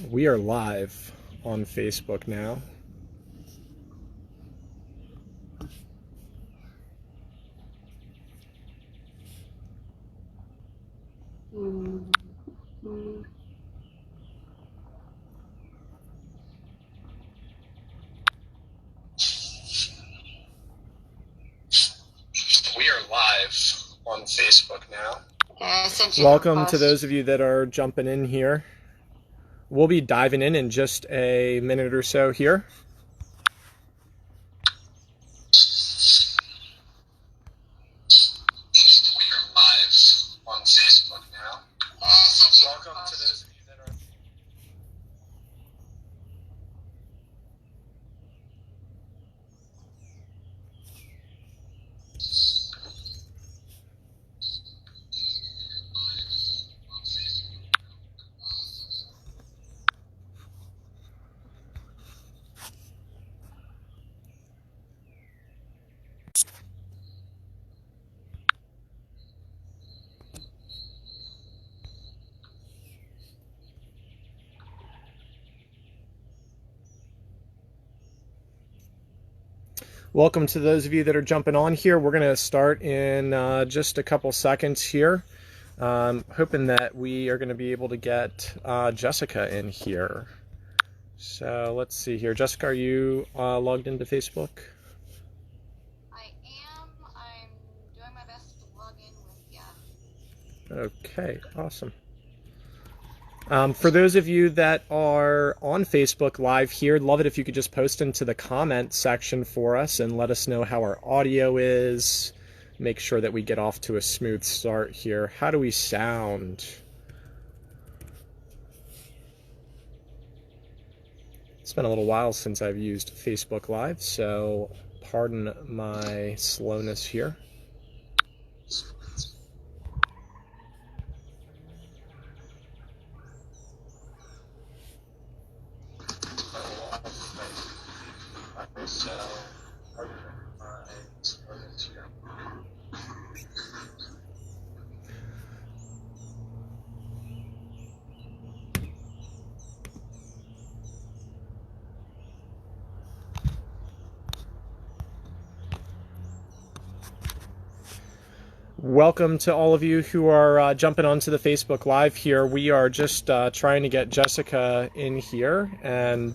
We are live on Facebook now. We are live on Facebook now. Welcome to those of you that are jumping in here. We'll be diving in just a minute or so here. We are live on Facebook now. Welcome to those of you that are... Welcome to those of you that are jumping on here. We're going to start in just a couple seconds here. Hoping that we are going to be able to get Jessica in here. So let's see here. Jessica, are you logged into Facebook? I am. I'm doing my best to log in with you. Okay, awesome. For those of you that are on Facebook Live here, love it if you could just post into the comment section for us and let us know how our audio is. Make sure that we get off to a smooth start here. How do we sound? It's been a little while since I've used Facebook Live, so pardon my slowness here. Welcome to all of you who are jumping onto the Facebook Live here. We are just trying to get Jessica in here and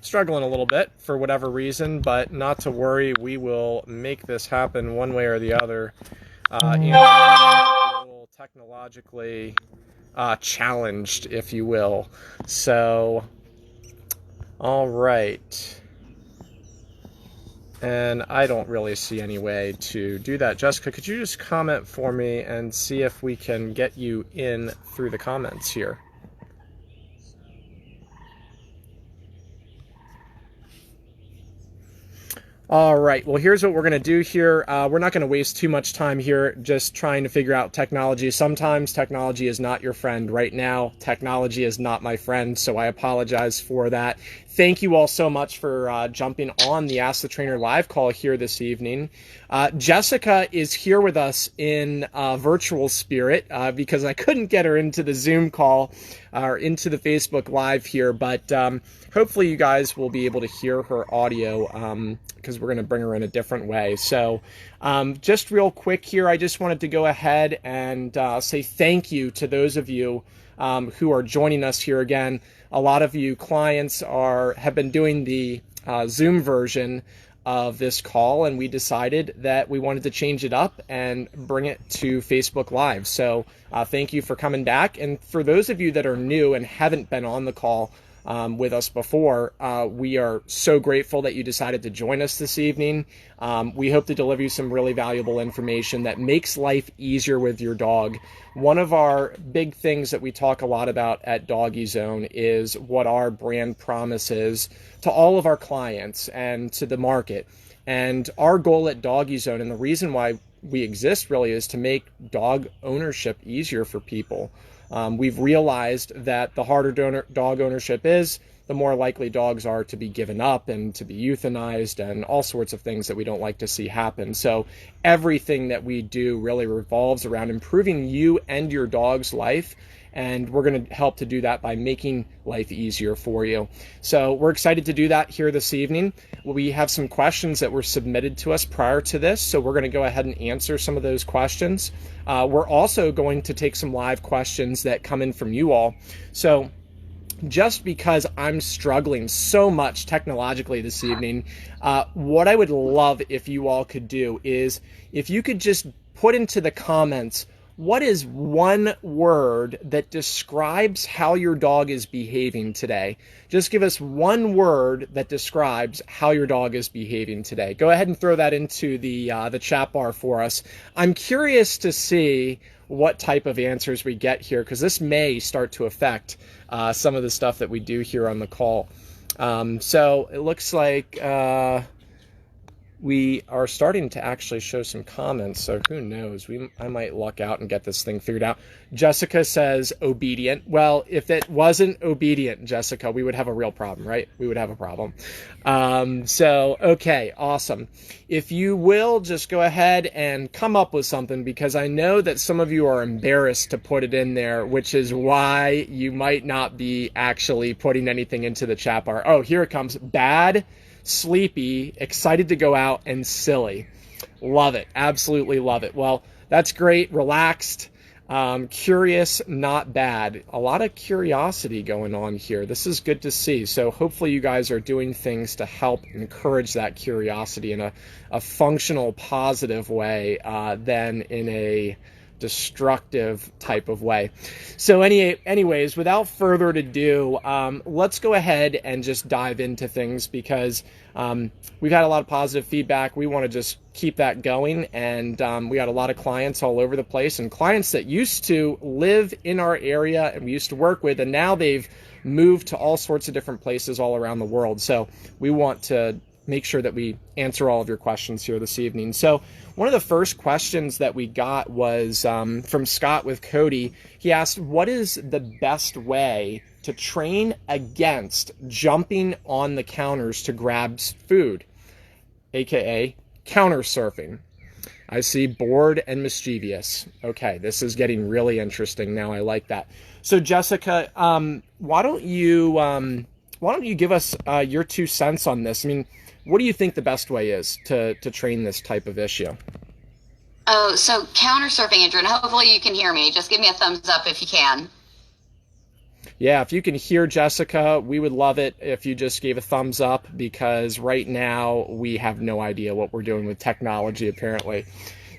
struggling a little bit for whatever reason, but not to worry. We will make this happen one way or the other. And a little technologically challenged, if you will. So, all right. And I don't really see any way to do that. Jessica, could you just comment for me and see if we can get you in through the comments here? All right, well, here's what we're going to do here. We're not going to waste too much time here just trying to figure out technology. Sometimes technology is not your friend. Right now, technology is not my friend, so I apologize for that. Thank you all so much for jumping on the Ask the Trainer live call here this evening. Jessica is here with us in virtual spirit because I couldn't get her into the Zoom call or into the Facebook Live here, but hopefully you guys will be able to hear her audio because we're going to bring her in a different way. So just real quick here, I just wanted to go ahead and say thank you to those of you who are joining us here again. A lot of you clients have been doing the Zoom version of this call, and we decided that we wanted to change it up and bring it to Facebook Live. So thank you for coming back. And for those of you that are new and haven't been on the call with us before, we are so grateful that you decided to join us this evening. We hope to deliver you some really valuable information that makes life easier with your dog. One of our big things that we talk a lot about at DogiZone is what our brand promise is to all of our clients and to the market. And our goal at DogiZone, and the reason why we exist really, is to make dog ownership easier for people. We've realized that the harder dog ownership is, the more likely dogs are to be given up and to be euthanized and all sorts of things that we don't like to see happen. So everything that we do really revolves around improving you and your dog's life and we're going to help to do that by making life easier for you. So we're excited to do that here this evening. We have some questions that were submitted to us prior to this, so we're going to go ahead and answer some of those questions. We're also going to take some live questions that come in from you all. So just because I'm struggling so much technologically this evening, what I would love if you all could do is if you could just put into the comments, what is one word that describes how your dog is behaving today? Just give us one word that describes how your dog is behaving today. Go ahead and throw that into the chat bar for us. I'm curious to see what type of answers we get here, because this may start to affect some of the stuff that we do here on the call. So it looks like we are starting to actually show some comments, so who knows? I might luck out and get this thing figured out. Jessica says obedient. Well, if it wasn't obedient, Jessica, we would have a real problem, right? We would have a problem. So, okay, awesome. If you will, just go ahead and come up with something, because I know that some of you are embarrassed to put it in there, which is why you might not be actually putting anything into the chat bar. Oh, here it comes. Bad, sleepy, excited to go out, and silly. Love it. Absolutely love it. Well, that's great. Relaxed, curious, not bad. A lot of curiosity going on here. This is good to see. So hopefully you guys are doing things to help encourage that curiosity in a functional, positive way than in a destructive type of way. So anyways, without further ado, let's go ahead and just dive into things, because we've had a lot of positive feedback. We want to just keep that going, and we got a lot of clients all over the place, and clients that used to live in our area and we used to work with, and now they've moved to all sorts of different places all around the world. So we want to make sure that we answer all of your questions here this evening. So one of the first questions that we got was from Scott with Cody. He asked, what is the best way to train against jumping on the counters to grab food, aka countersurfing? I see bored and mischievous. Okay, this is getting really interesting now. I like that. So Jessica, why don't you give us your 2 cents on this? I mean, what do you think the best way is to train this type of issue? Oh, so countersurfing, Andrew, and hopefully you can hear me. Just give me a thumbs up if you can. Yeah, if you can hear Jessica, we would love it if you just gave a thumbs up, because right now we have no idea what we're doing with technology, apparently.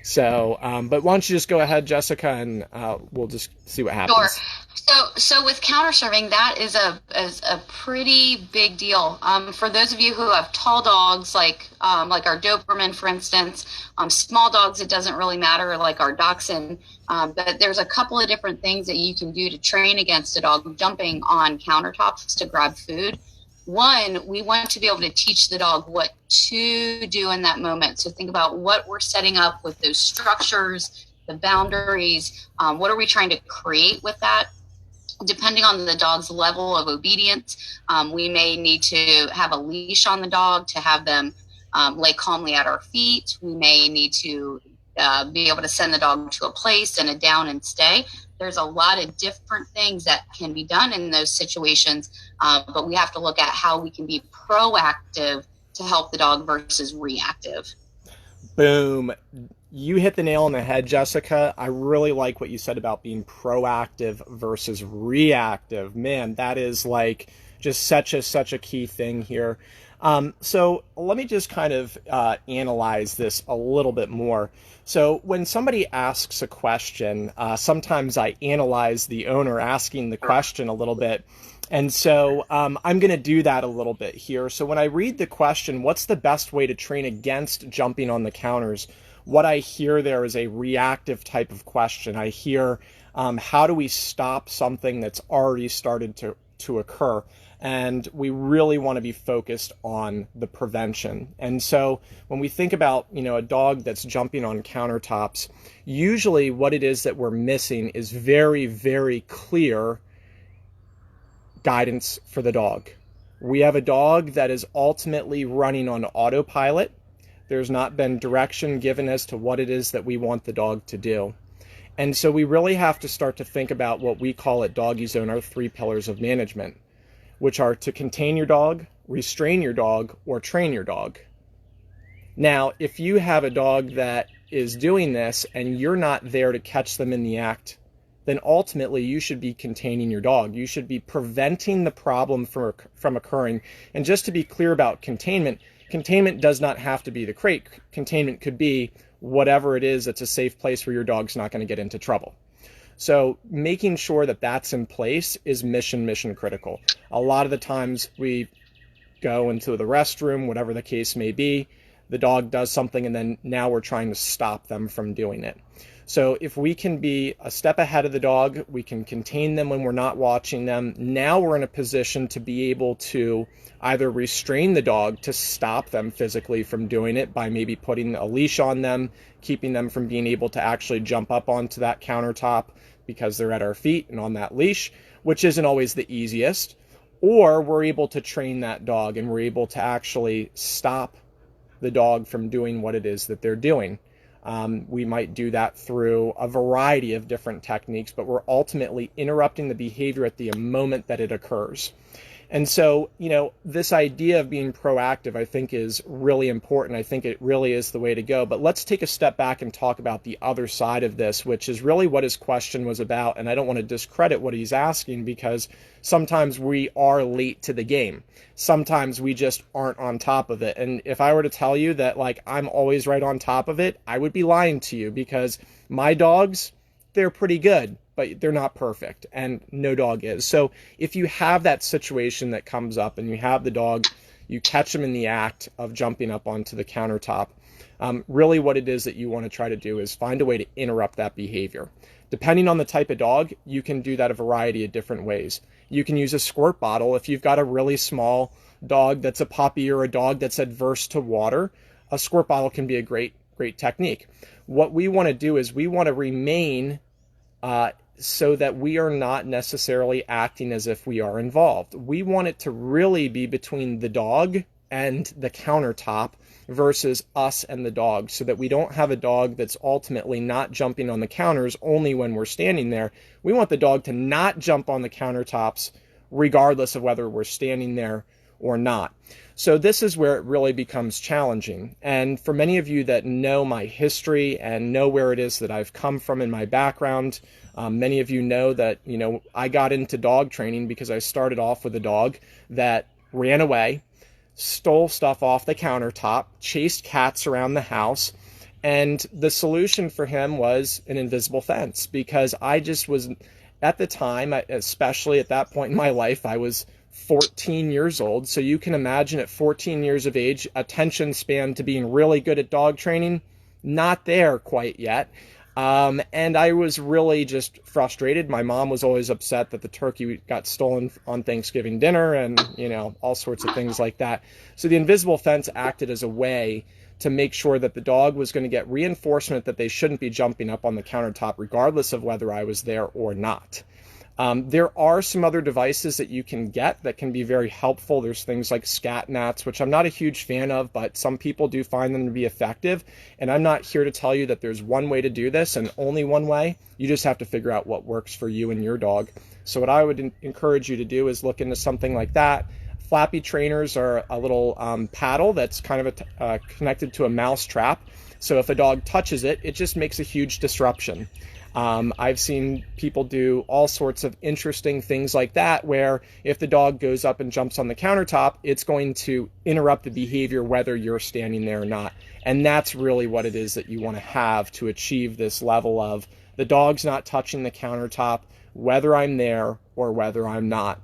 So, but why don't you just go ahead, Jessica, and we'll just see what happens. Sure. So with countersurfing, that is a pretty big deal. For those of you who have tall dogs, like our Doberman, for instance, small dogs, it doesn't really matter, like our Dachshund. But there's a couple of different things that you can do to train against a dog jumping on countertops to grab food. One, we want to be able to teach the dog what to do in that moment. So think about what we're setting up with those structures, the boundaries. What are we trying to create with that? Depending on the dog's level of obedience, we may need to have a leash on the dog to have them lay calmly at our feet. We may need to be able to send the dog to a place and a down and stay. There's a lot of different things that can be done in those situations, but we have to look at how we can be proactive to help the dog versus reactive. Boom. You hit the nail on the head, Jessica. I really like what you said about being proactive versus reactive. Man, that is like just such a key thing here. So let me just kind of analyze this a little bit more. So when somebody asks a question, sometimes I analyze the owner asking the question a little bit. And so I'm going to do that a little bit here. So when I read the question, what's the best way to train against jumping on the counters? What I hear there is a reactive type of question. I hear, how do we stop something that's already started to occur? And we really want to be focused on the prevention. And so when we think about, a dog that's jumping on countertops, usually what it is that we're missing is very, very clear guidance for the dog. We have a dog that is ultimately running on autopilot. There's not been direction given as to what it is that we want the dog to do. And so we really have to start to think about what we call at DogiZone our 3 pillars of management, which are to contain your dog, restrain your dog, or train your dog. Now, if you have a dog that is doing this and you're not there to catch them in the act, then ultimately you should be containing your dog. You should be preventing the problem from occurring. And just to be clear about containment, containment does not have to be the crate. Containment could be whatever it is that's a safe place where your dog's not going to get into trouble. So making sure that that's in place is mission critical. A lot of the times we go into the restroom, whatever the case may be, the dog does something and then now we're trying to stop them from doing it. So if we can be a step ahead of the dog, we can contain them when we're not watching them. Now we're in a position to be able to either restrain the dog to stop them physically from doing it by maybe putting a leash on them, keeping them from being able to actually jump up onto that countertop because they're at our feet and on that leash, which isn't always the easiest. Or we're able to train that dog and we're able to actually stop the dog from doing what it is that they're doing. We might do that through a variety of different techniques, but we're ultimately interrupting the behavior at the moment that it occurs. And so, this idea of being proactive, I think, is really important. I think it really is the way to go. But let's take a step back and talk about the other side of this, which is really what his question was about. And I don't want to discredit what he's asking because sometimes we are late to the game. Sometimes we just aren't on top of it. And if I were to tell you that, I'm always right on top of it, I would be lying to you because my dogs, they're pretty good, but they're not perfect, and no dog is. So if you have that situation that comes up and you have the dog, you catch them in the act of jumping up onto the countertop, really what it is that you want to try to do is find a way to interrupt that behavior. Depending on the type of dog, you can do that a variety of different ways. You can use a squirt bottle. If you've got a really small dog that's a puppy or a dog that's adverse to water, a squirt bottle can be a great technique. What we want to do is we want to remain so that we are not necessarily acting as if we are involved. We want it to really be between the dog and the countertop versus us and the dog, so that we don't have a dog that's ultimately not jumping on the counters only when we're standing there. We want the dog to not jump on the countertops regardless of whether we're standing there or not. So this is where it really becomes challenging. And for many of you that know my history and know where it is that I've come from in my background, many of you know that, I got into dog training because I started off with a dog that ran away, stole stuff off the countertop, chased cats around the house. And the solution for him was an invisible fence, because I just was, at the time, especially at that point in my life, I was 14 years old. So you can imagine at 14 years of age, attention span to being really good at dog training, not there quite yet. And I was really just frustrated. My mom was always upset that the turkey got stolen on Thanksgiving dinner and, all sorts of things like that. So the invisible fence acted as a way to make sure that the dog was going to get reinforcement that they shouldn't be jumping up on the countertop regardless of whether I was there or not. There are some other devices that you can get that can be very helpful. There's things like scat mats, which I'm not a huge fan of, but some people do find them to be effective. And I'm not here to tell you that there's one way to do this and only one way. You just have to figure out what works for you and your dog. So what I would encourage you to do is look into something like that. Flappy trainers are a little paddle that's kind of connected to a mouse trap. So if a dog touches it, it just makes a huge disruption. I've seen people do all sorts of interesting things like that, where if the dog goes up and jumps on the countertop, it's going to interrupt the behavior whether you're standing there or not. And that's really what it is that you want to have to achieve this level of the dog's not touching the countertop, whether I'm there or whether I'm not.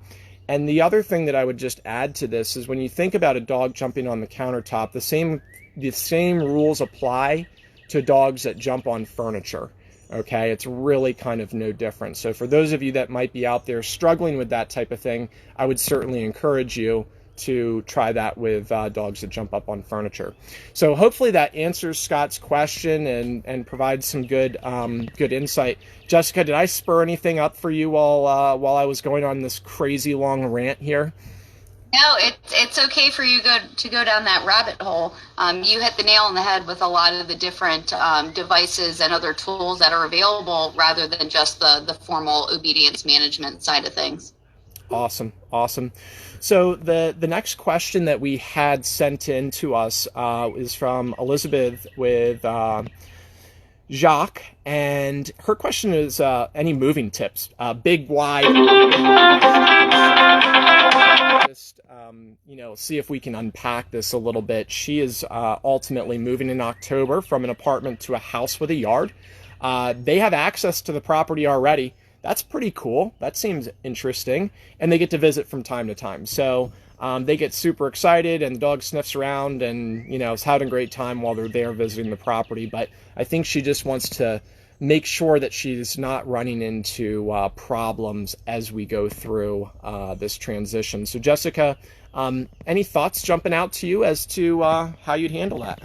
And the other thing that I would just add to this is when you think about a dog jumping on the countertop, the same rules apply to dogs that jump on furniture. Okay, it's really kind of no different. So for those of you that might be out there struggling with that type of thing, I would certainly encourage you to try that with dogs that jump up on furniture. So hopefully that answers Scott's question and provides some good insight. Jessica, did I spur anything up for you while I was going on this crazy long rant here? No, it's okay for you to go down that rabbit hole. You hit the nail on the head with a lot of the different devices and other tools that are available, rather than just the formal obedience management side of things. Awesome, awesome. So the next question that we had sent in to us is from Elizabeth with Jacques, and her question is any moving tips, big, wide. Just see if we can unpack this a little bit. She is ultimately moving in October from an apartment to a house with a yard. They have access to the property already. That's pretty cool. That seems interesting. And they get to visit from time to time. So they get super excited, and the dog sniffs around and, is having a great time while they're there visiting the property. But I think she just wants to make sure that she's not running into problems as we go through this transition. So Jessica, any thoughts jumping out to you as to how you'd handle that?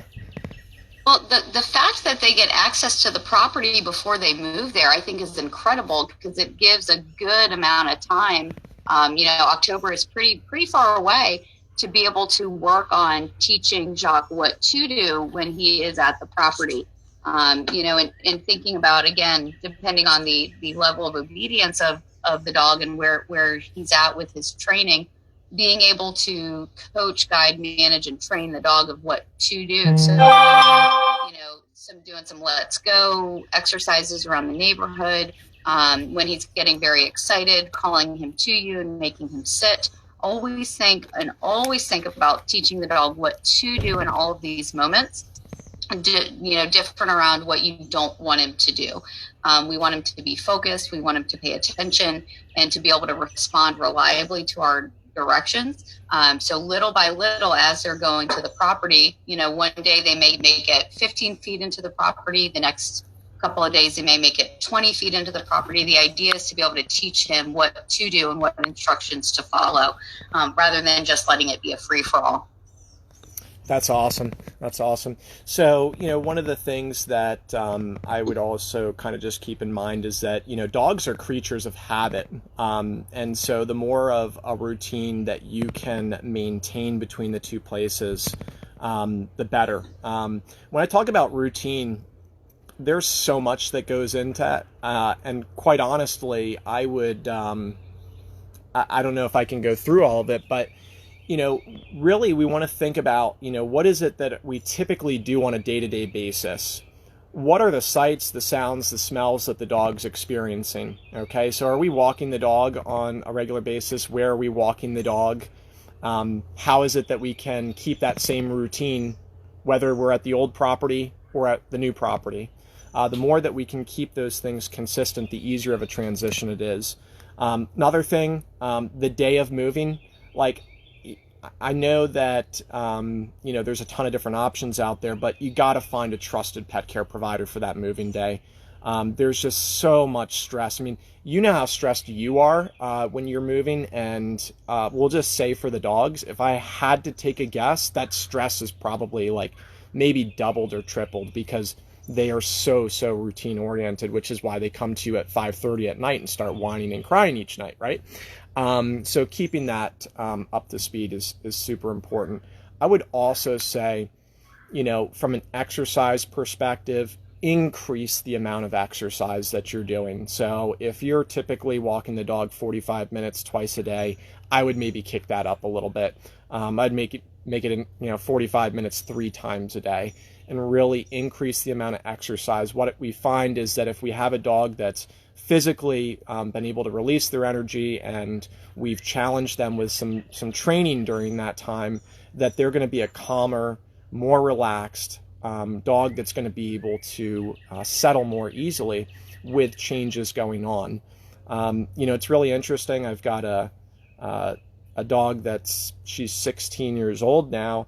Well, the fact that they get access to the property before they move there, I think, is incredible, because it gives a good amount of time. October is pretty far away, to be able to work on teaching Jacques what to do when he is at the property. And thinking about, again, depending on the level of obedience of the dog and where he's at with his training, being able to coach, guide, manage, and train the dog of what to do. So, doing some let's go exercises around the neighborhood. When he's getting very excited, calling him to you and making him sit. Always think about teaching the dog what to do in all of these moments. Different around what you don't want him to do. We want him to be focused. We want him to pay attention and to be able to respond reliably to our directions. So little by little, as they're going to the property, one day they may make it 15 feet into the property. The next couple of days, they may make it 20 feet into the property. The idea is to be able to teach him what to do and what instructions to follow, rather than just letting it be a free-for-all. That's awesome. That's awesome. So, one of the things that I would also kind of just keep in mind is that, dogs are creatures of habit. And so the more of a routine that you can maintain between the two places, the better. When I talk about routine, there's so much that goes into it. And quite honestly, I would, I don't know if I can go through all of it, but really we want to think about, what is it that we typically do on a day-to-day basis? What are the sights, the sounds, the smells that the dog's experiencing? Okay, so are we walking the dog on a regular basis? Where are we walking the dog? How is it that we can keep that same routine, whether we're at the old property or at the new property? The more that we can keep those things consistent, the easier of a transition it is. Another thing, the day of moving, I know that, there's a ton of different options out there, but you got to find a trusted pet care provider for that moving day. There's just so much stress. I mean, how stressed you are when you're moving, and we'll just say for the dogs, if I had to take a guess, that stress is probably maybe doubled or tripled, because they are so routine oriented, which is why they come to you at 5:30 at night and start whining and crying each night, right? So keeping that up to speed is super important. I would also say, from an exercise perspective, increase the amount of exercise that you're doing. So if you're typically walking the dog 45 minutes twice a day, I would maybe kick that up a little bit. I'd make it 45 minutes 3 times a day, and really increase the amount of exercise. What we find is that if we have a dog that's physically been able to release their energy, and we've challenged them with some training during that time, that they're going to be a calmer, more relaxed dog that's going to be able to settle more easily with changes going on. It's really interesting. I've got a dog she's 16 years old now,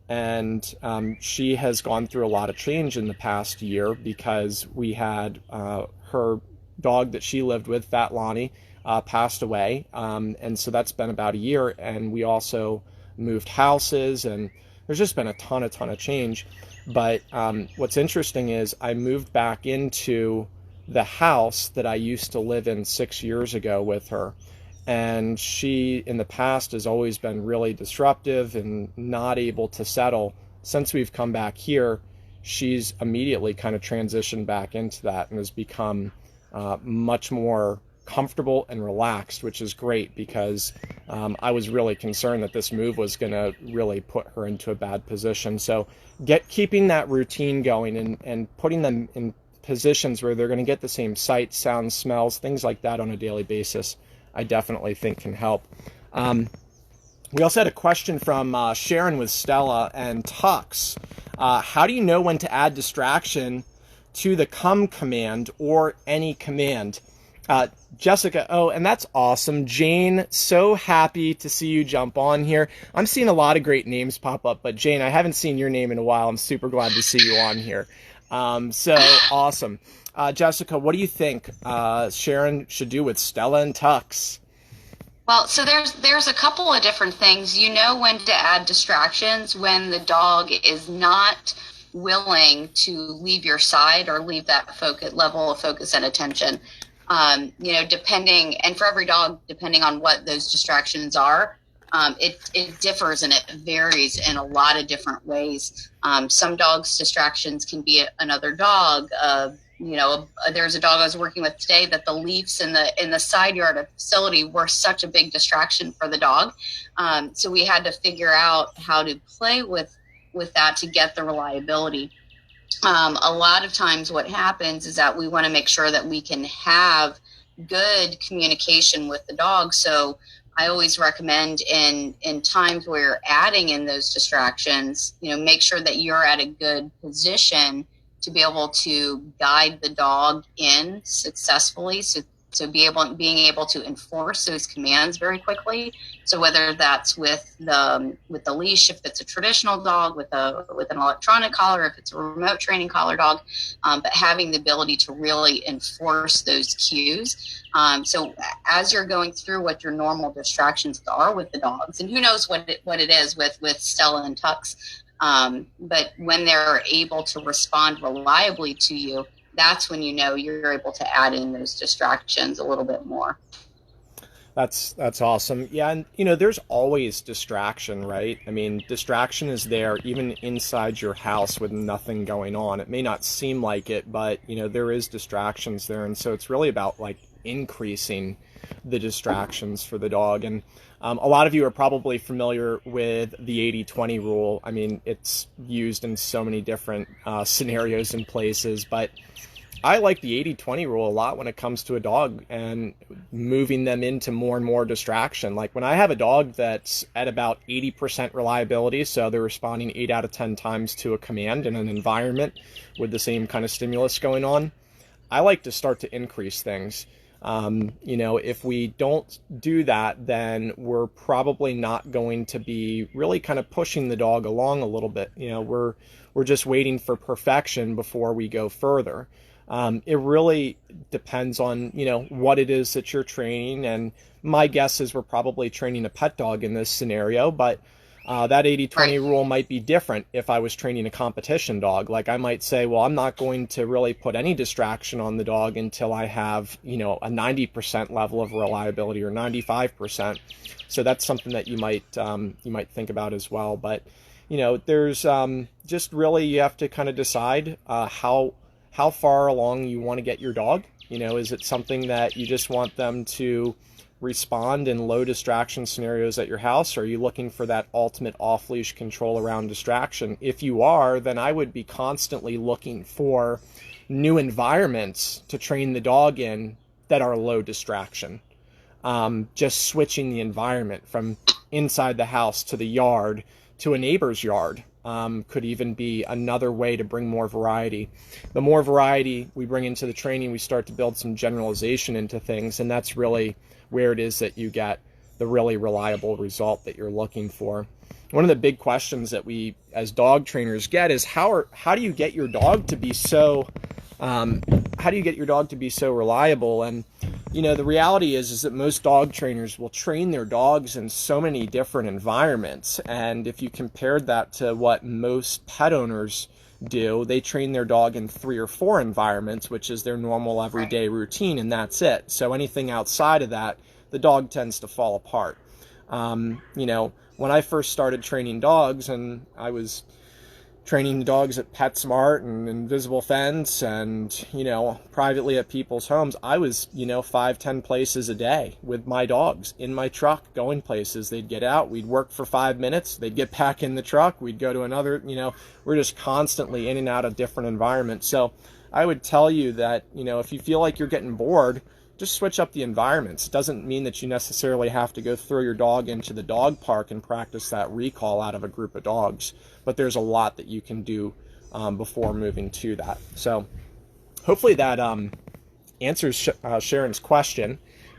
and she has gone through a lot of change in the past year, because we had her dog that she lived with, Fat Lonnie, passed away. And so that's been about a year, and we also moved houses, and there's just been a ton of change. But what's interesting is I moved back into the house that I used to live in 6 years ago with her. And she, in the past, has always been really disruptive and not able to settle. Since we've come back here, she's immediately kind of transitioned back into that and has become much more comfortable and relaxed, which is great, because I was really concerned that this move was going to really put her into a bad position. So keeping that routine going and putting them in positions where they're going to get the same sights, sounds, smells, things like that on a daily basis, I definitely think can help. We also had a question from Sharon with Stella and Tux. How do you know when to add distraction to the come command or any command? Jessica, oh, and that's awesome. Jane, so happy to see you jump on here. I'm seeing a lot of great names pop up, but Jane, I haven't seen your name in a while. I'm super glad to see you on here. So awesome. Jessica, what do you think Sharon should do with Stella and Tux? Well, so there's a couple of different things. You know when to add distractions when the dog is not willing to leave your side or leave that level of focus and attention. Depending, and for every dog, depending on what those distractions are, it differs and it varies in a lot of different ways. Some dogs' distractions can be another dog. There's a dog I was working with today that the leaves in the side yard of the facility were such a big distraction for the dog. So we had to figure out how to play with that to get the reliability. A lot of times what happens is that we want to make sure that we can have good communication with the dog. So I always recommend in times where you're adding in those distractions, make sure that you're at a good position to be able to guide the dog in successfully. So being able to enforce those commands very quickly. So whether that's with the leash, if it's a traditional dog, with an electronic collar, if it's a remote training collar dog, but having the ability to really enforce those cues. So as you're going through what your normal distractions are with the dogs, and who knows what it is with Stella and Tux, but when they're able to respond reliably to you, that's when you're able to add in those distractions a little bit more. That's awesome. Yeah, and there's always distraction, right? I mean, distraction is there even inside your house with nothing going on. It may not seem like it, but there is distractions there, and so it's really about like increasing the distractions for the dog. And a lot of you are probably familiar with the 80-20 rule. I mean, it's used in so many different scenarios and places, but I like the 80-20 rule a lot when it comes to a dog and moving them into more and more distraction. Like when I have a dog that's at about 80% reliability, so they're responding 8 out of 10 times to a command in an environment with the same kind of stimulus going on, I like to start to increase things. If we don't do that, then we're probably not going to be really kind of pushing the dog along a little bit. We're just waiting for perfection before we go further. It really depends on, what it is that you're training. And my guess is we're probably training a pet dog in this scenario, but that 80-20 rule might be different if I was training a competition dog. Like I might say, well, I'm not going to really put any distraction on the dog until I have, a 90% level of reliability or 95%. So that's something that you might think about as well. But, there's just really, you have to kind of decide how far along you want to get your dog. Is it something that you just want them to respond in low distraction scenarios at your house? Or are you looking for that ultimate off-leash control around distraction? If you are, then I would be constantly looking for new environments to train the dog in that are low distraction. Just switching the environment from inside the house to the yard to a neighbor's yard could even be another way to bring more variety. The more variety we bring into the training, we start to build some generalization into things, and that's really where it is that you get the really reliable result that you're looking for. One of the big questions that we as dog trainers get is how do you get your dog to be so reliable? And the reality is that most dog trainers will train their dogs in so many different environments, and if you compared that to what most pet owners do, they train their dog in 3 or 4 environments, which is their normal everyday routine, and that's it. So anything outside of that, the dog tends to fall apart. When I first started training dogs, and I was training dogs at PetSmart and Invisible Fence and, privately at people's homes, I was, 5-10 places a day with my dogs in my truck going places. They'd get out, we'd work for 5 minutes, they'd get back in the truck, we'd go to another, we're just constantly in and out of different environments. So I would tell you that, if you feel like you're getting bored, just switch up the environments. It doesn't mean that you necessarily have to go throw your dog into the dog park and practice that recall out of a group of dogs, but there's a lot that you can do before moving to that. So hopefully that answers Sharon's question.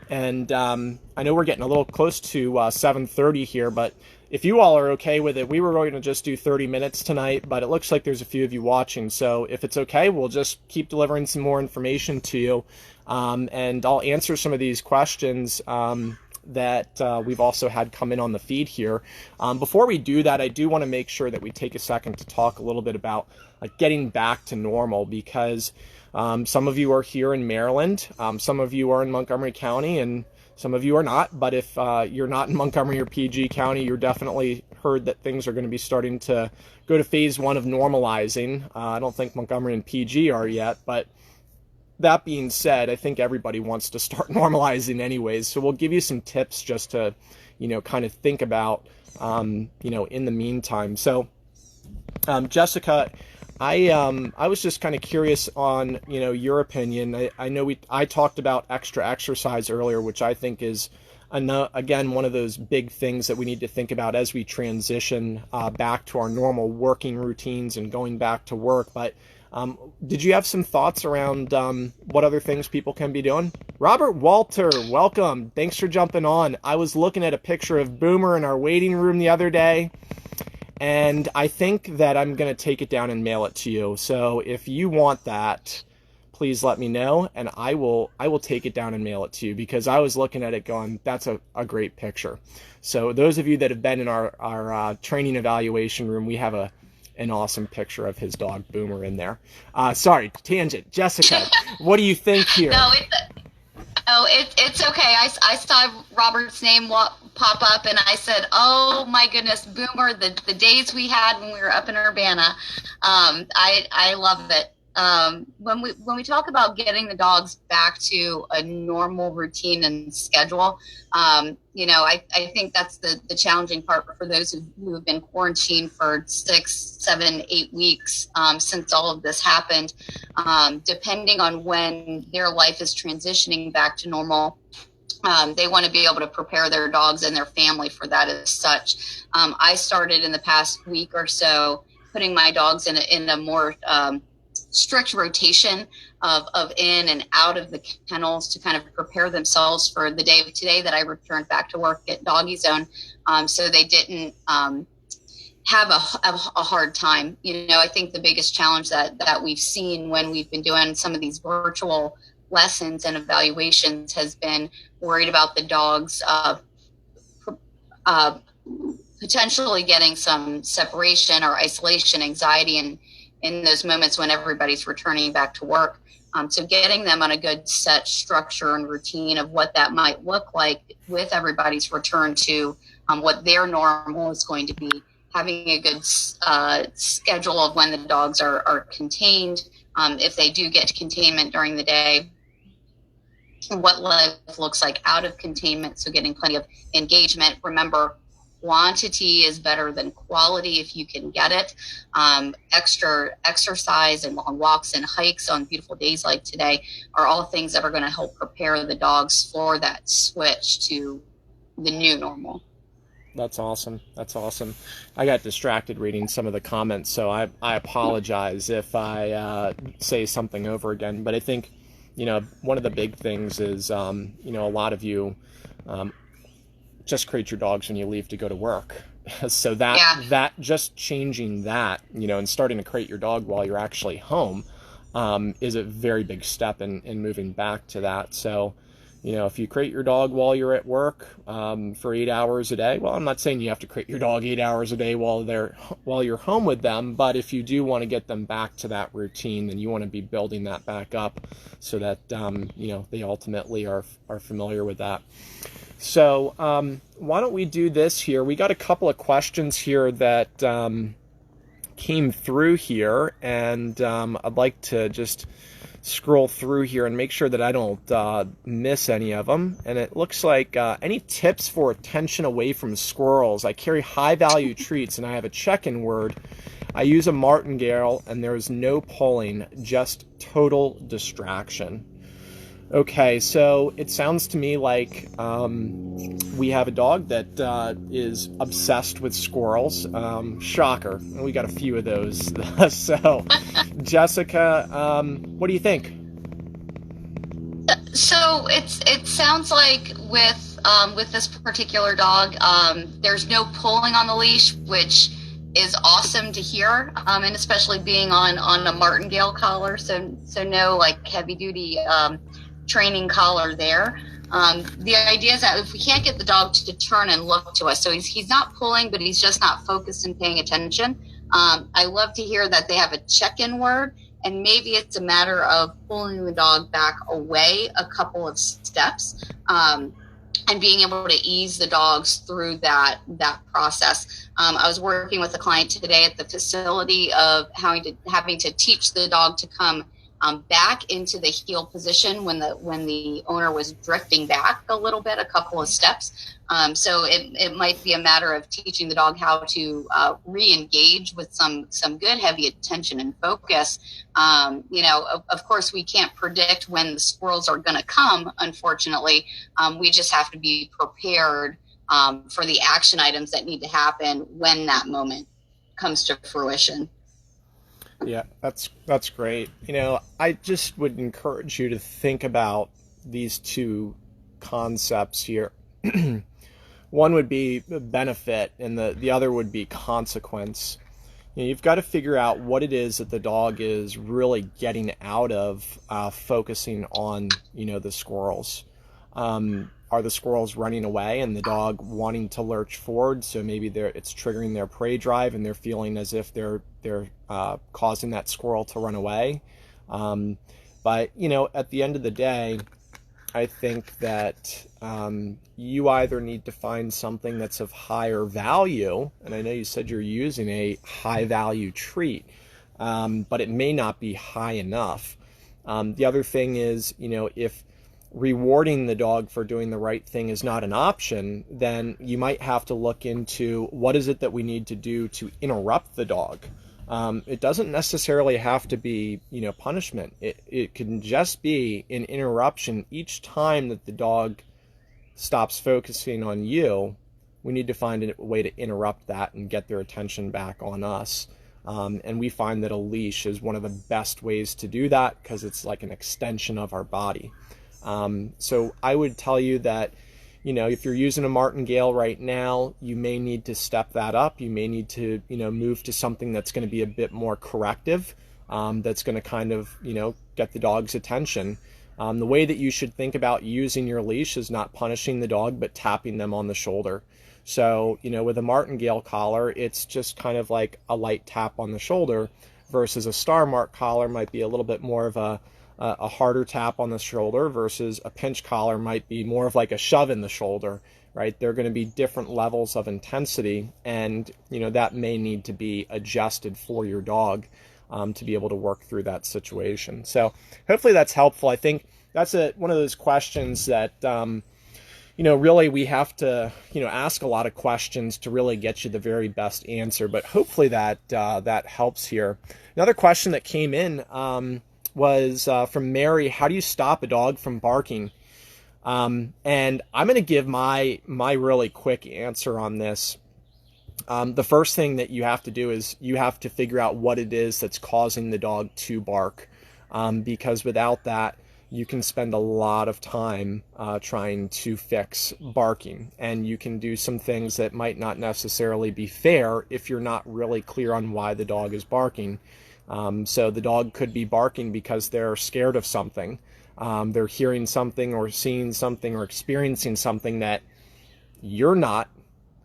And I know we're getting a little close to 7:30 here, but if you all are okay with it, we were going to just do 30 minutes tonight, but it looks like there's a few of you watching. So if it's okay, we'll just keep delivering some more information to you. And I'll answer some of these questions that we've also had come in on the feed here. Before we do that, I do want to make sure that we take a second to talk a little bit about getting back to normal, because some of you are here in Maryland, some of you are in Montgomery County, and some of you are not. But if you're not in Montgomery or PG County, you're definitely heard that things are going to be starting to go to phase 1 of normalizing. I don't think Montgomery and PG are yet, but that being said, I think everybody wants to start normalizing anyways. So we'll give you some tips just to, kind of think about, in the meantime. So, Jessica, I was just kind of curious on, your opinion. I know I talked about extra exercise earlier, which I think is, again, one of those big things that we need to think about as we transition back to our normal working routines and going back to work. But did you have some thoughts around what other things people can be doing? Robert Walter, welcome. Thanks for jumping on. I was looking at a picture of Boomer in our waiting room the other day, and I think that I'm going to take it down and mail it to you. So if you want that, please let me know, and I will take it down and mail it to you, because I was looking at it going, that's a great picture. So those of you that have been in our training evaluation room, we have an awesome picture of his dog Boomer in there. Sorry, tangent. Jessica, what do you think here? No, it's okay. I saw Robert's name pop up, and I said, "Oh my goodness, Boomer!" The days we had when we were up in Urbana, I love it. When we talk about getting the dogs back to a normal routine and schedule, I think that's the challenging part for those who have been quarantined for 6, 7, 8 weeks since all of this happened. Depending on when their life is transitioning back to normal, they want to be able to prepare their dogs and their family for that as such. I started in the past week or so putting my dogs in a more strict rotation of in and out of the kennels to kind of prepare themselves for the day of today that I returned back to work at DogiZone, so they didn't have a hard time. I think the biggest challenge that we've seen when we've been doing some of these virtual lessons and evaluations has been worried about the dogs potentially getting some separation or isolation anxiety in those moments when everybody's returning back to work. So getting them on a good set structure and routine of what that might look like with everybody's return to what their normal is going to be, having a good schedule of when the dogs are contained, if they do get to containment during the day, what life looks like out of containment, so getting plenty of engagement. Remember, quantity is better than quality if you can get it. Extra exercise and long walks and hikes on beautiful days like today are all things that are going to help prepare the dogs for that switch to the new normal. That's awesome. That's awesome. I got distracted reading some of the comments, so I apologize if I say something over again. But I think, one of the big things is, a lot of you just crate your dogs when you leave to go to work. So that just changing that, and starting to crate your dog while you're actually home is a very big step in moving back to that. So, If you crate your dog while you're at work for 8 hours a day, well, I'm not saying you have to crate your dog 8 hours a day while you're home with them, but if you do want to get them back to that routine, then you want to be building that back up so that they ultimately are familiar with that. So why don't we do this here? We got a couple of questions here that came through here, and I'd like to just scroll through here and make sure that I don't miss any of them. And it looks like any tips for attention away from squirrels? I carry high value treats and I have a check-in word. I use a martingale and there's no pulling, just total distraction. Okay, so it sounds to me like we have a dog that is obsessed with squirrels. Shocker. And we got a few of those. So, Jessica, what do you think? So it sounds like with this particular dog, there's no pulling on the leash, which is awesome to hear, and especially being on a martingale collar, so no like heavy duty training collar there. The idea is that if we can't get the dog to turn and look to us, so he's not pulling, but he's just not focused and paying attention. I love to hear that they have a check-in word, and maybe it's a matter of pulling the dog back away a couple of steps, and being able to ease the dogs through that process. I was working with a client today at the facility of having to teach the dog to come back into the heel position when the owner was drifting back a little bit, a couple of steps. So it might be a matter of teaching the dog how to re-engage with some good heavy attention and focus. Of course, we can't predict when the squirrels are going to come, unfortunately. We just have to be prepared for the action items that need to happen when that moment comes to fruition. Yeah, that's great. I just would encourage you to think about these two concepts here. One would be benefit and the other would be consequence. You've got to figure out what it is that the dog is really getting out of focusing on, the squirrels. Are the squirrels running away and the dog wanting to lurch forward? So maybe it's triggering their prey drive and they're feeling as if they're causing that squirrel to run away. But at the end of the day, I think that you either need to find something that's of higher value, and I know you said you're using a high value treat, but it may not be high enough. The other thing is, if rewarding the dog for doing the right thing is not an option, then you might have to look into what is it that we need to do to interrupt the dog. It doesn't necessarily have to be, punishment. It can just be an interruption. Each time that the dog stops focusing on you, we need to find a way to interrupt that and get their attention back on us. And we find that a leash is one of the best ways to do that because it's like an extension of our body. So I would tell you that, if you're using a martingale right now, you may need to step that up. You may need to, move to something that's going to be a bit more corrective, that's going to kind of, get the dog's attention. The way that you should think about using your leash is not punishing the dog, but tapping them on the shoulder. So, with a martingale collar, it's just kind of like a light tap on the shoulder versus a star mark collar might be a little bit more of a harder tap on the shoulder versus a pinch collar might be more of like a shove in the shoulder, right? They're going to be different levels of intensity, and that may need to be adjusted for your dog to be able to work through that situation. So hopefully that's helpful. I think that's one of those questions that really we have to ask a lot of questions to really get you the very best answer, but hopefully that helps here. Another question that came in was from Mary. How do you stop a dog from barking? And I'm going to give my really quick answer on this. The first thing that you have to do is you have to figure out what it is that's causing the dog to bark, because without that, you can spend a lot of time trying to fix barking, and you can do some things that might not necessarily be fair if you're not really clear on why the dog is barking. So the dog could be barking because they're scared of something. They're hearing something or seeing something or experiencing something that you're not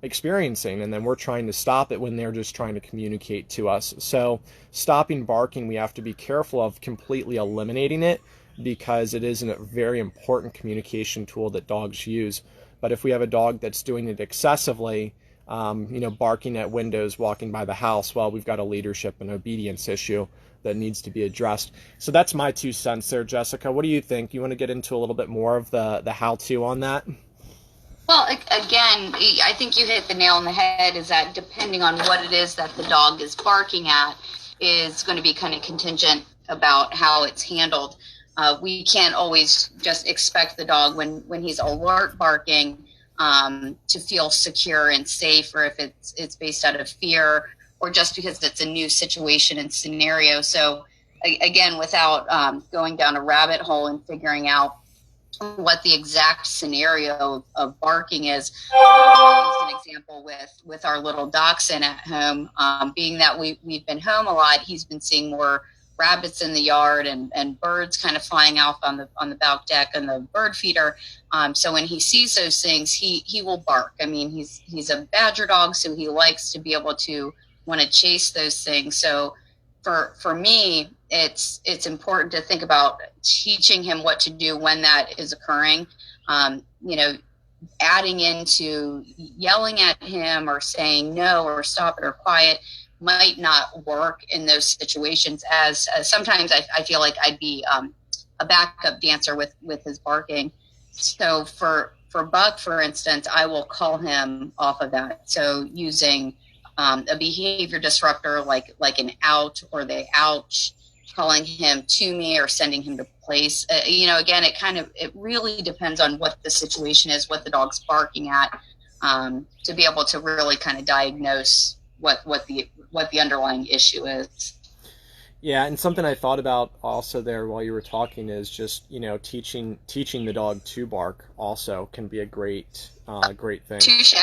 experiencing, and then we're trying to stop it when they're just trying to communicate to us. So stopping barking, we have to be careful of completely eliminating it, because it is a very important communication tool that dogs use. But if we have a dog that's doing it excessively, barking at windows, walking by the house, well, we've got a leadership and obedience issue that needs to be addressed. So that's my 2 cents there, Jessica. What do you think? You want to get into a little bit more of the how-to on that? Well, again, I think you hit the nail on the head, is that depending on what it is that the dog is barking at is going to be kind of contingent about how it's handled. We can't always just expect the dog when he's alert barking to feel secure and safe, or if it's based out of fear, or just because it's a new situation and scenario. So again, without going down a rabbit hole and figuring out what the exact scenario of barking is. I'll use an example with our little dachshund at home. Being that we've been home a lot, he's been seeing more rabbits in the yard and birds kind of flying off on the back deck and the bird feeder. So when he sees those things, he will bark. I mean, he's a badger dog, so he likes to be able to want to chase those things. So for me, it's important to think about teaching him what to do when that is occurring. Adding into yelling at him or saying no or stop it or quiet might not work in those situations, as sometimes I feel like I'd be a backup dancer with his barking. So for Buck, for instance, I will call him off of that. So using a behavior disruptor like an out or the ouch, calling him to me or sending him to place. Again, it really depends on what the situation is, what the dog's barking at, to be able to really kind of diagnose what the underlying issue is. Yeah, and something I thought about also there while you were talking is just, teaching the dog to bark also can be a great thing. Touche.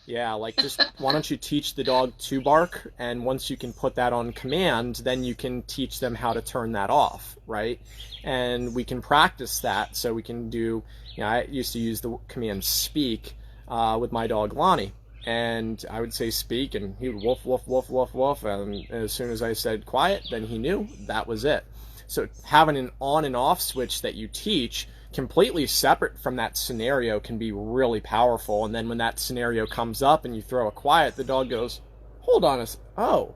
Yeah, like just why don't you teach the dog to bark, and once you can put that on command, then you can teach them how to turn that off, right? And we can practice that. So we can do, I used to use the command speak with my dog Lonnie, and I would say speak, and he would woof, woof, woof, woof, woof, and as soon as I said quiet, then he knew that was it. So having an on and off switch that you teach completely separate from that scenario can be really powerful. And then when that scenario comes up and you throw a quiet, the dog goes, hold on oh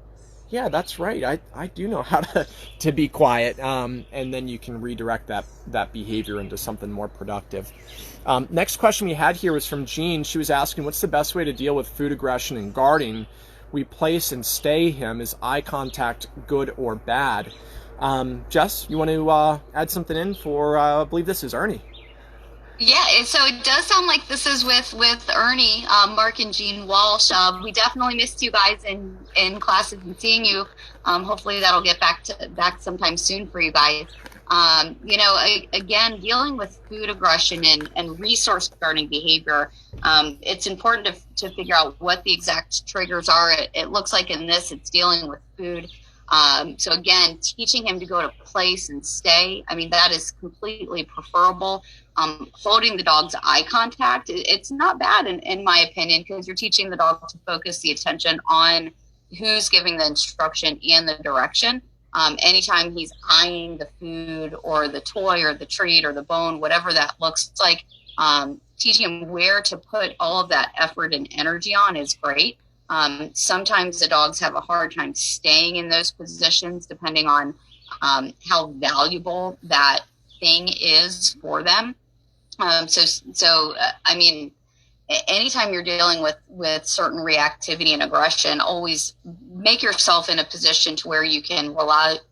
yeah, that's right, I do know how to be quiet, and then you can redirect that behavior into something more productive. Next question we had here was from Jean. She was asking, what's the best way to deal with food aggression and guarding? We place and stay him. Is eye contact good or bad? Jess, you want to add something in for, I believe this is Ernie. Yeah, so it does sound like this is with Ernie, Mark and Jean Walsh. We definitely missed you guys in classes and seeing you. Hopefully that'll get back sometime soon for you guys. Again, dealing with food aggression and resource guarding behavior, it's important to figure out what the exact triggers are. It looks like in this, it's dealing with food. So again, teaching him to go to place and stay, that is completely preferable. Holding the dog's eye contact, it's not bad in my opinion, because you're teaching the dog to focus the attention on who's giving the instruction and the direction. Anytime he's eyeing the food or the toy or the treat or the bone, whatever that looks like, teaching him where to put all of that effort and energy on is great. Sometimes the dogs have a hard time staying in those positions depending on how valuable that thing is for them. Anytime you're dealing with certain reactivity and aggression, always make yourself in a position to where you can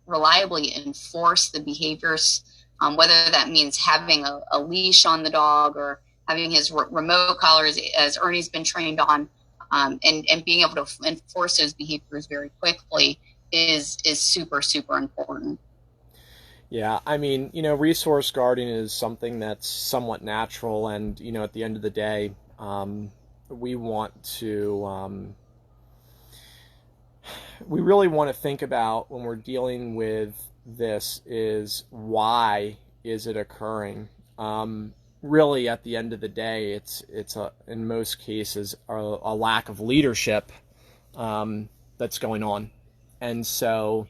reliably enforce the behaviors, whether that means having a leash on the dog or having his remote collar as Ernie's been trained on, and being able to enforce those behaviors very quickly is super, super important. Yeah, resource guarding is something that's somewhat natural, and, at the end of the day, we really want to think about when we're dealing with this is why is it occurring? Really, at the end of the day, it's in most cases a lack of leadership that's going on. And so,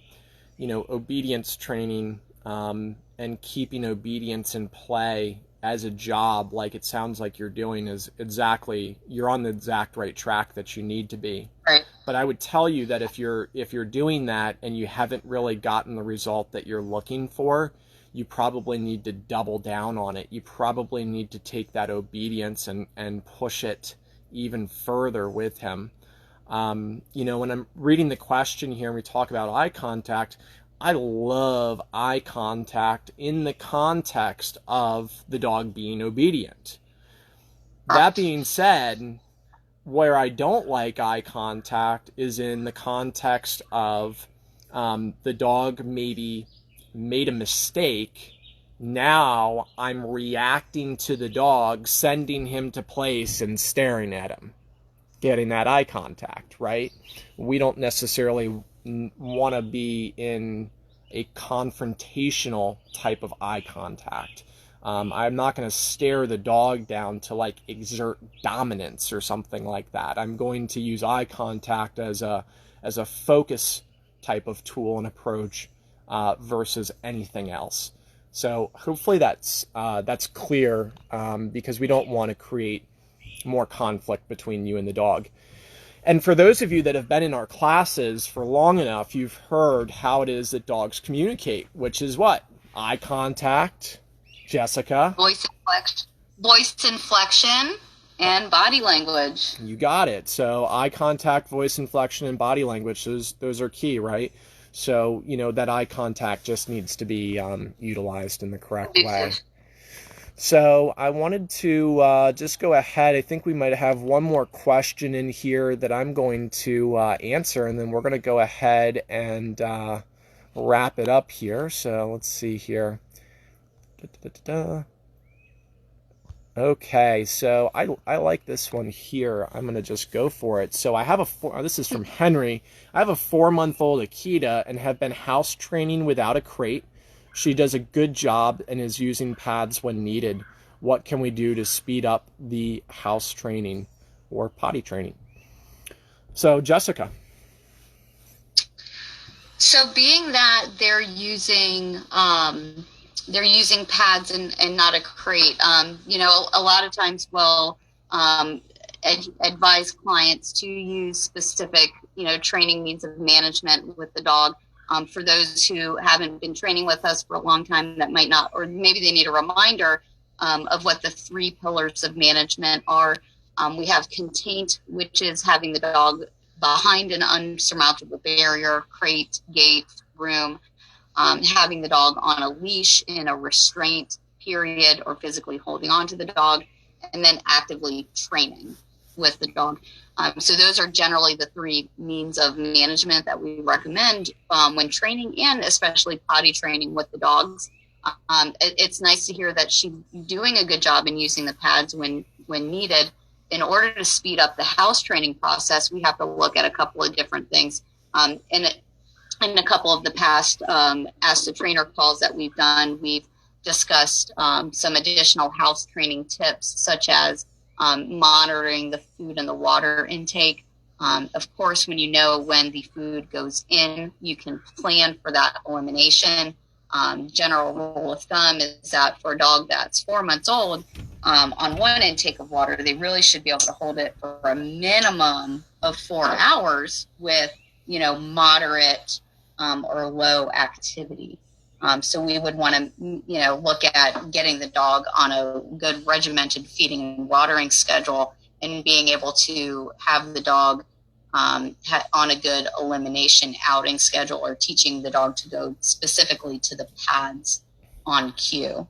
obedience training and keeping obedience in play as a job, like it sounds like you're doing, is you're on the exact right track that you need to be. Right. But I would tell you that if you're doing that and you haven't really gotten the result that you're looking for, you probably need to double down on it. You probably need to take that obedience and push it even further with him. When I'm reading the question here and we talk about eye contact, I love eye contact in the context of the dog being obedient. That being said, where I don't like eye contact is in the context of the dog maybe made a mistake. Now I'm reacting to the dog, sending him to place and staring at him, getting that eye contact, right? We don't necessarily want to be in a confrontational type of eye contact. I'm not going to stare the dog down to like exert dominance or something like that. I'm going to use eye contact as a focus type of tool and approach versus anything else. So hopefully that's clear, because we don't want to create more conflict between you and the dog. And for those of you that have been in our classes for long enough, you've heard how it is that dogs communicate, which is what? Eye contact, Jessica. Voice inflection, and body language. You got it. So eye contact, voice inflection, and body language, those are key, right? So, that eye contact just needs to be utilized in the correct way. So I wanted to just go ahead. I think we might have one more question in here that I'm going to answer, and then we're going to go ahead and wrap it up here. So let's see here. Okay, so I like this one here. I'm going to just go for it. So I have this is from Henry. I have a 4-month-old Akita and have been house training without a crate. She does a good job and is using pads when needed. What can we do to speed up the house training or potty training? So, Jessica. So being that they're using pads and not a crate, a lot of times we'll advise clients to use specific, training means of management with the dog. For those who haven't been training with us for a long time, that might not, or maybe they need a reminder of what the 3 pillars of management are. We have containt, which is having the dog behind an unsurmountable barrier, crate, gate, room, having the dog on a leash in a restraint period or physically holding on to the dog, and then actively training with the dog. So those are generally the 3 means of management that we recommend when training, and especially potty training with the dogs. It's nice to hear that she's doing a good job in using the pads when needed. In order to speed up the house training process, we have to look at a couple of different things. In a couple of the past Ask the Trainer calls that we've done, we've discussed some additional house training tips, such as monitoring the food and the water intake. Of course, when you know when the food goes in, you can plan for that elimination. General rule of thumb is that for a dog that's 4 months old, on one intake of water, they really should be able to hold it for a minimum of 4 hours with, moderate or low activity. So we would want to, look at getting the dog on a good regimented feeding and watering schedule, and being able to have the dog on a good elimination outing schedule, or teaching the dog to go specifically to the pads on cue,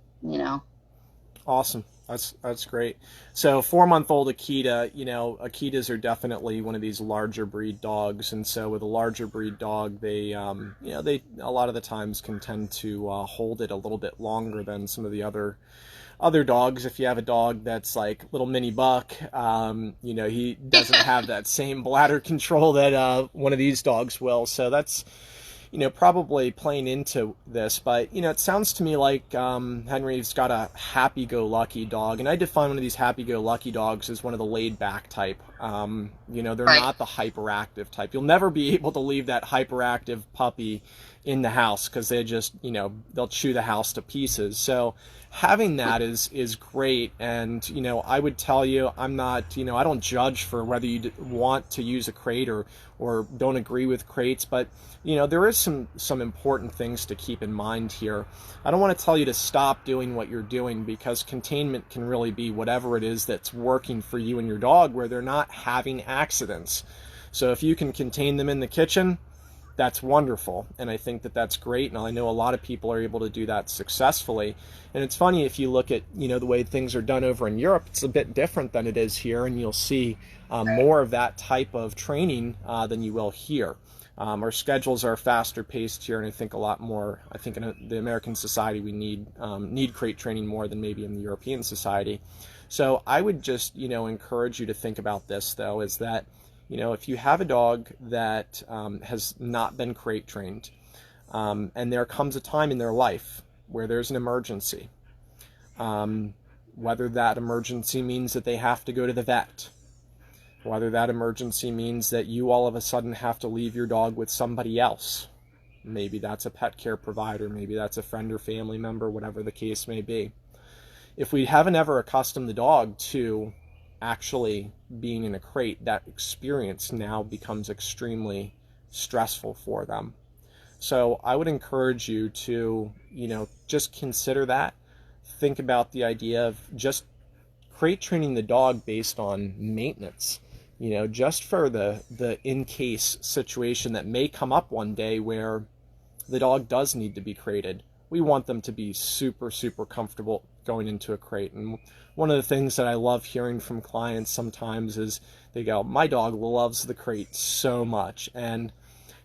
Awesome. That's great. So 4-month-old Akita, Akitas are definitely one of these larger breed dogs. And so with a larger breed dog, they a lot of the times can tend to hold it a little bit longer than some of the other dogs. If you have a dog that's like little mini buck, he doesn't have that same bladder control that one of these dogs will. So that's probably playing into this, but, it sounds to me like Henry's got a happy-go-lucky dog, and I define one of these happy-go-lucky dogs as one of the laid-back type. They're Right. not the hyperactive type. You'll never be able to leave that hyperactive puppy in the house because they just, they'll chew the house to pieces. So having that is great. And, I would tell you, I'm not, I don't judge for whether you want to use a crate or don't agree with crates, but, there is some important things to keep in mind here. I don't want to tell you to stop doing what you're doing, because containment can really be whatever it is that's working for you and your dog where they're not having accidents. So if you can contain them in the kitchen, that's wonderful, and I think that that's great, and I know a lot of people are able to do that successfully. And it's funny, if you look at the way things are done over in Europe, it's a bit different than it is here, and you'll see more of that type of training than you will here. Our schedules are faster paced here, and I think a lot more. I think in the American society we need crate training more than maybe in the European society. So I would just encourage you to think about this, though, is that if you have a dog that has not been crate trained, and there comes a time in their life where there's an emergency, whether that emergency means that they have to go to the vet, whether that emergency means that you all of a sudden have to leave your dog with somebody else, maybe that's a pet care provider, maybe that's a friend or family member, whatever the case may be. If we haven't ever accustomed the dog to actually being in a crate, that experience now becomes extremely stressful for them. So I would encourage you to, just consider that. Think about the idea of just crate training the dog based on maintenance, just for the in-case situation that may come up one day where the dog does need to be crated. We want them to be super, super comfortable going into a crate. And one of the things that I love hearing from clients sometimes is they go, my dog loves the crate so much. And,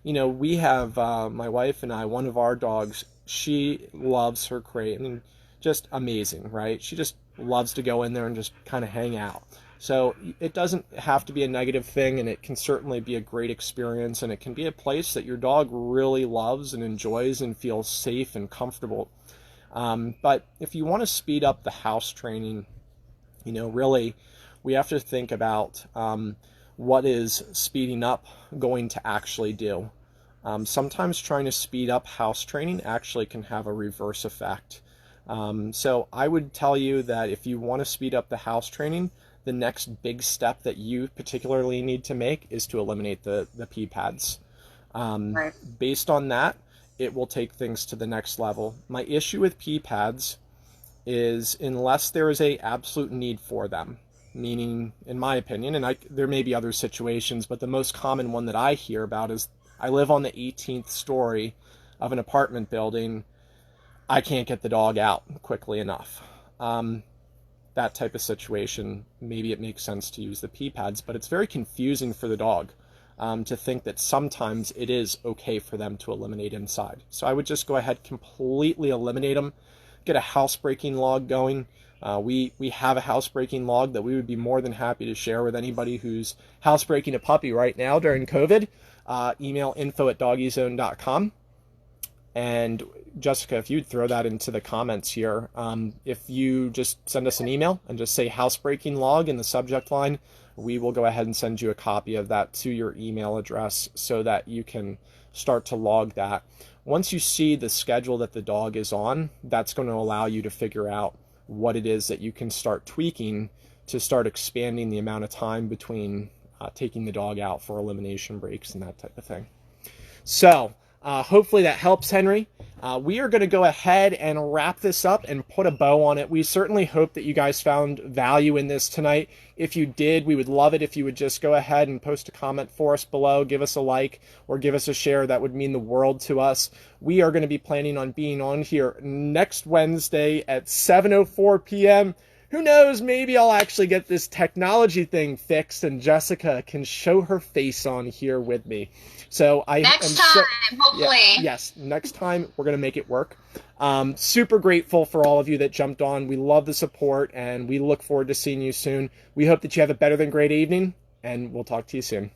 we have, my wife and I, one of our dogs, she loves her crate. I mean, just amazing, right? She just loves to go in there and just kind of hang out. So it doesn't have to be a negative thing, and it can certainly be a great experience, and it can be a place that your dog really loves and enjoys and feels safe and comfortable. But if you want to speed up the house training, really we have to think about what is speeding up going to actually do. Sometimes trying to speed up house training actually can have a reverse effect. So I would tell you that if you want to speed up the house training, the next big step that you particularly need to make is to eliminate the pee pads. Right. Based on that, it will take things to the next level. My issue with pee pads is unless there is a absolute need for them, meaning, in my opinion, and there may be other situations, but the most common one that I hear about is I live on the 18th story of an apartment building. I can't get the dog out quickly enough. That type of situation, maybe it makes sense to use the pee pads, but it's very confusing for the dog to think that sometimes it is okay for them to eliminate inside. So I would just go ahead, completely eliminate them, get a housebreaking log going. We have a housebreaking log that we would be more than happy to share with anybody who's housebreaking a puppy right now during COVID. Email info@DogiZone.com. And Jessica, if you'd throw that into the comments here, if you just send us an email and just say housebreaking log in the subject line, we will go ahead and send you a copy of that to your email address so that you can start to log that. Once you see the schedule that the dog is on, that's going to allow you to figure out what it is that you can start tweaking to start expanding the amount of time between taking the dog out for elimination breaks and that type of thing. So hopefully that helps, Henry. We are going to go ahead and wrap this up and put a bow on it. We certainly hope that you guys found value in this tonight. If you did, we would love it if you would just go ahead and post a comment for us below, give us a like, or give us a share. That would mean the world to us. We are going to be planning on being on here next Wednesday at 7:04 p.m. Who knows, maybe I'll actually get this technology thing fixed and Jessica can show her face on here with me. So Next time, hopefully. Yes, next time we're going to make it work. Super grateful for all of you that jumped on. We love the support and we look forward to seeing you soon. We hope that you have a better than great evening and we'll talk to you soon.